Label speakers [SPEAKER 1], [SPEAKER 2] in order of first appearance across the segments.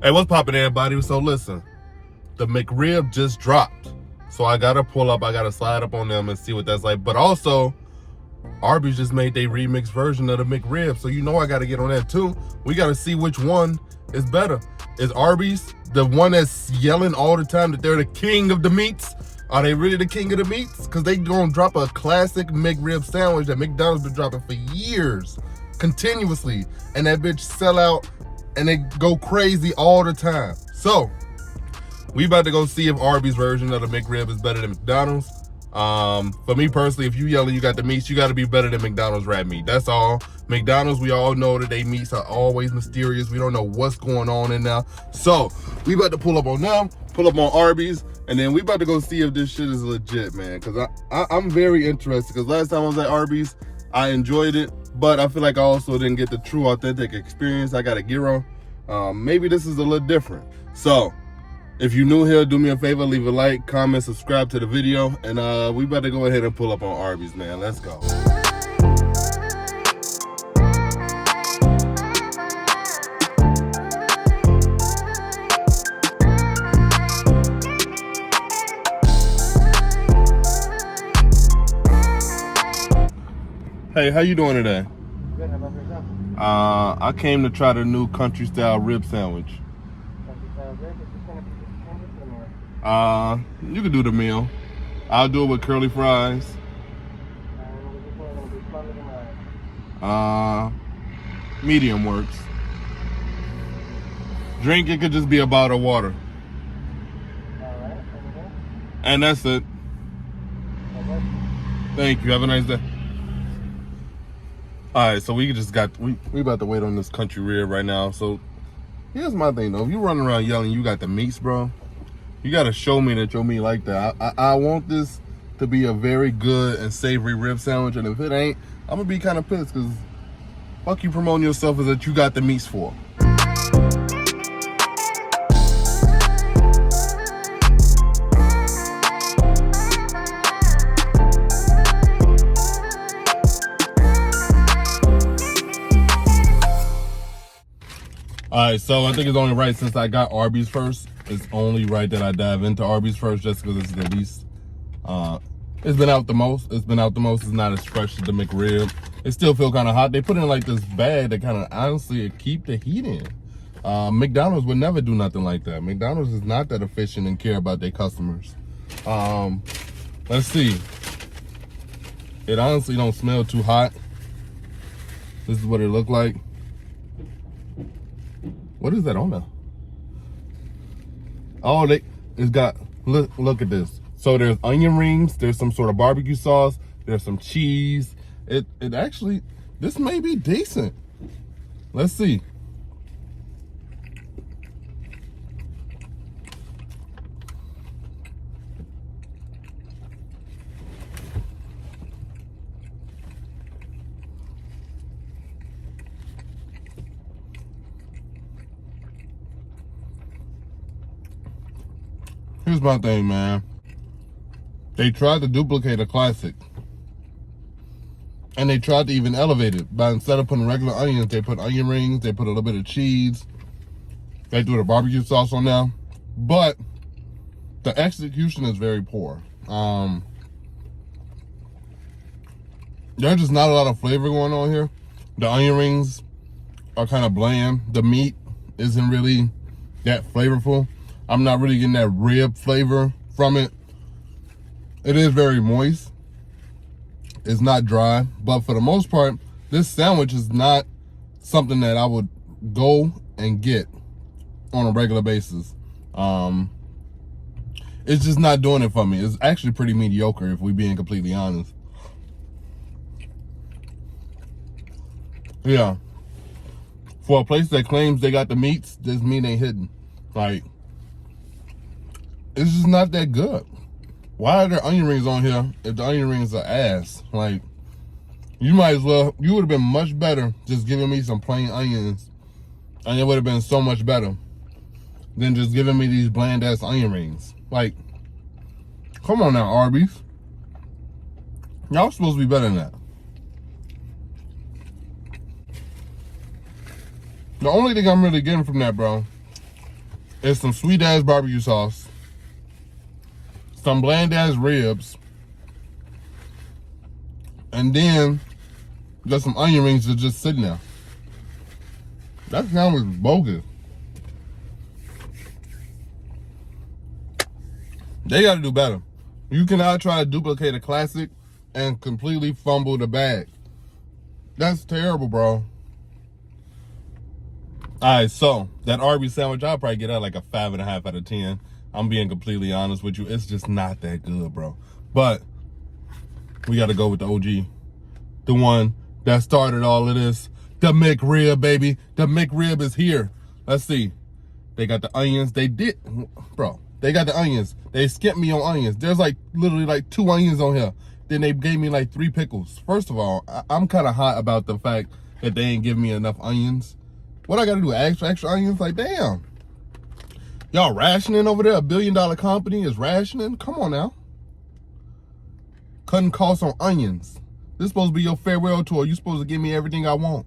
[SPEAKER 1] Hey, what's poppin', everybody? So listen, the McRib just dropped. So I gotta pull up, I gotta slide up on them and see what that's like. But also, Arby's just made their remixed version of the McRib. So you know I gotta get on that too. We gotta see which one is better. Is Arby's the one that's yelling all the time that they're the king of the meats? Are they really the king of the meats? Because they gonna drop a classic McRib sandwich that McDonald's been dropping for years, continuously. And that bitch sell out and they go crazy all the time. So we about to go see if Arby's version of the McRib is better than McDonald's. For me personally, if you yelling you got the meats, you got to be better than McDonald's rat meat. That's all. McDonald's, we all know that they meats are always mysterious. We don't know what's going on in there. So we about to pull up on them, pull up on Arby's, and then we about to go see if this shit is legit, man. Because I'm very interested. Because last time I was at Arby's, I enjoyed it, but I feel like I also didn't get the true, authentic experience. I got a gyro. Maybe this is a little different. So if you're new here, do me a favor, leave a like, comment, subscribe to the video, and we better go ahead and pull up on Arby's, man. Let's go. Hey, how you doing today?
[SPEAKER 2] Good, how about yourself?
[SPEAKER 1] I came to try the new country style rib sandwich.
[SPEAKER 2] Country style rib, is this gonna be the sandwich or?
[SPEAKER 1] You can do the meal. I'll do it with curly fries.
[SPEAKER 2] Is this one gonna be smaller than mine?
[SPEAKER 1] Medium works. Drink, it could just be a bottle of water.
[SPEAKER 2] Alright, everything?
[SPEAKER 1] And that's it.
[SPEAKER 2] Okay.
[SPEAKER 1] Thank you. Have a nice day. Alright, so we about to wait on this country rib right now. So here's my thing though. If you running around yelling you got the meats, bro, you gotta show me that your meat like that. I want this to be a very good and savory rib sandwich, and if it ain't, I'm gonna be kind of pissed because fuck you promoting yourself as that you got the meats for. Alright, so I think it's only right, since I got Arby's first, it's only right that I dive into Arby's first, just because it's the least, it's been out the most. It's not as fresh as the McRib. It still feel kind of hot. They put in like this bag that kind of, honestly, keep the heat in. McDonald's would never do nothing like that. McDonald's is not that efficient and care about their customers. Let's see. It honestly don't smell too hot. This is what it looked like. What is that on there? Oh, it's got, look at this. So there's onion rings, there's some sort of barbecue sauce, there's some cheese. It actually, this may be decent. Let's see. Here's my thing, man. They tried to duplicate a classic. And they tried to even elevate it. But instead of putting regular onions, they put onion rings, they put a little bit of cheese. They threw the barbecue sauce on there. But the execution is very poor. There's just not a lot of flavor going on here. The onion rings are kind of bland. The meat isn't really that flavorful. I'm not really getting that rib flavor from it. It is very moist. It's not dry, but for the most part, this sandwich is not something that I would go and get on a regular basis. It's just not doing it for me. It's actually pretty mediocre, if we're being completely honest. Yeah. For a place that claims they got the meats, this meat ain't hitting. Like, it's just not that good. Why are there onion rings on here if the onion rings are ass? Like, you might as well, you would have been much better just giving me some plain onions, and it would have been so much better than just giving me these bland ass onion rings. Like, come on now, Arby's. Y'all supposed to be better than that. The only thing I'm really getting from that, bro, It's some sweet ass barbecue sauce, some bland ass ribs, and then got some onion rings that just sitting there. That sounds bogus. They gotta do better. You cannot try to duplicate a classic and completely fumble the bag. That's terrible, bro. Alright, so that Arby sandwich, I'll probably get out like a 5.5 out of 10. I'm being completely honest with you. It's just not that good, bro. But we gotta go with the OG. The one that started all of this. The McRib, baby. The McRib is here. Let's see. They got the onions. They got the onions. They skipped me on onions. There's like literally like 2 onions on here. Then they gave me like 3 pickles. First of all, I'm kind of hot about the fact that they ain't giving me enough onions. What I gotta do, extra onions? Like, damn. Y'all rationing over there? $1 billion company is rationing? Come on now. Cutting costs on onions. This is supposed to be your farewell tour. You supposed to give me everything I want.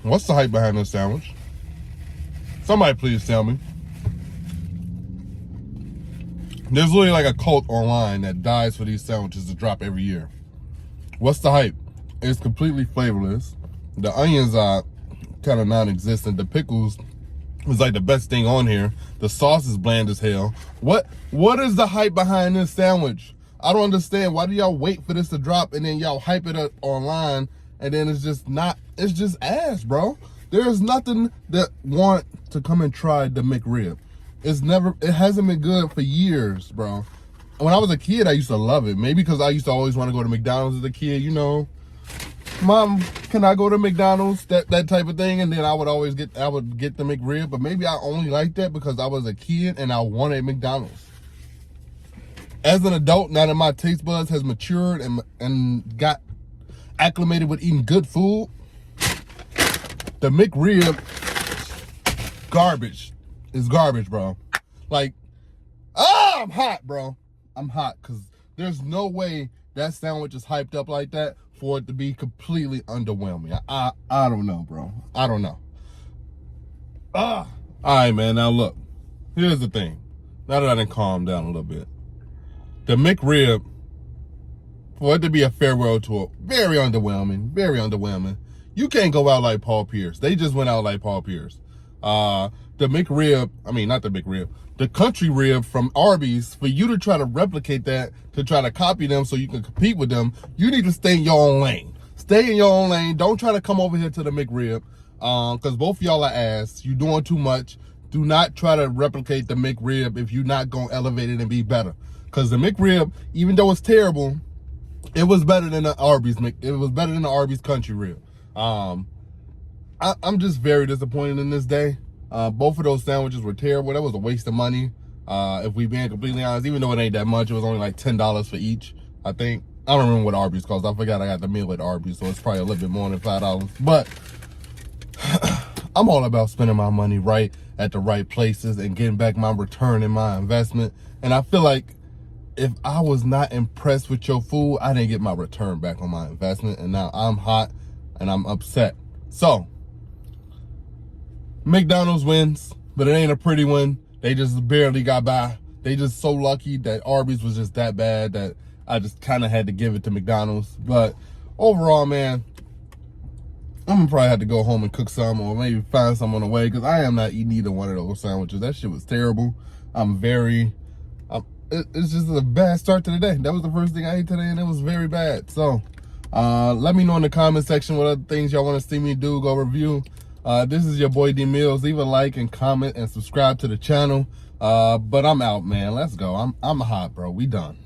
[SPEAKER 1] What's the hype behind this sandwich? Somebody please tell me. There's literally like a cult online that dies for these sandwiches to drop every year. What's the hype? It's completely flavorless. The onions are kind of non-existent. The pickles is like the best thing on here. The sauce is bland as hell. What is the hype behind this sandwich? I don't understand. Why do y'all wait for this to drop and then y'all hype it up online and then it's just not, it's just ass, bro. There's nothing that want to come and try the McRib. It hasn't been good for years, bro. When I was a kid, I used to love it. Maybe because I used to always want to go to McDonald's as a kid, you know. Mom, can I go to McDonald's? That type of thing. And then I would get the McRib. But maybe I only liked that because I was a kid and I wanted McDonald's. As an adult, now that my taste buds has matured and got acclimated with eating good food, the McRib is garbage, bro. Like, I'm hot, bro. I'm hot because there's no way that sandwich is hyped up like that for it to be completely underwhelming. I don't know, bro. I don't know. All right, man. Now look, here's the thing. Now that I done calmed down a little bit, the McRib, for it to be a farewell tour, very underwhelming. Very underwhelming. You can't go out like Paul Pierce. They just went out like Paul Pierce. The McRib, not the McRib, the country rib from Arby's, for you to try to replicate that, to try to copy them so you can compete with them, you need to stay in your own lane. Stay in your own lane. Don't try to come over here to the McRib, because both of y'all are ass. You're doing too much. Do not try to replicate the McRib if you're not going to elevate it and be better. Because the McRib, even though it's terrible, it was better than the Arby's. It was better than the Arby's country rib. I'm just very disappointed in this day. Both of those sandwiches were terrible. That was a waste of money. If we being completely honest, even though it ain't that much, it was only like $10 for each, I think. I don't remember what Arby's cost. I forgot I got the meal at Arby's, so it's probably a little bit more than $5. But I'm all about spending my money right at the right places and getting back my return in my investment. And I feel like if I was not impressed with your food, I didn't get my return back on my investment. And now I'm hot and I'm upset. So McDonald's wins, but it ain't a pretty one. They just barely got by. They just so lucky that Arby's was just that bad that I just kind of had to give it to McDonald's. But overall, man, I'm gonna probably have to go home and cook some or maybe find some on the way because I am not eating either one of those sandwiches. That shit was terrible. It's just a bad start to the day. That was the first thing I ate today and it was very bad. So let me know in the comment section what other things y'all want to see me do, go review. This is your boy Dmills. Leave a like and comment and subscribe to the channel. But I'm out, man. Let's go. I'm hot, bro. We done.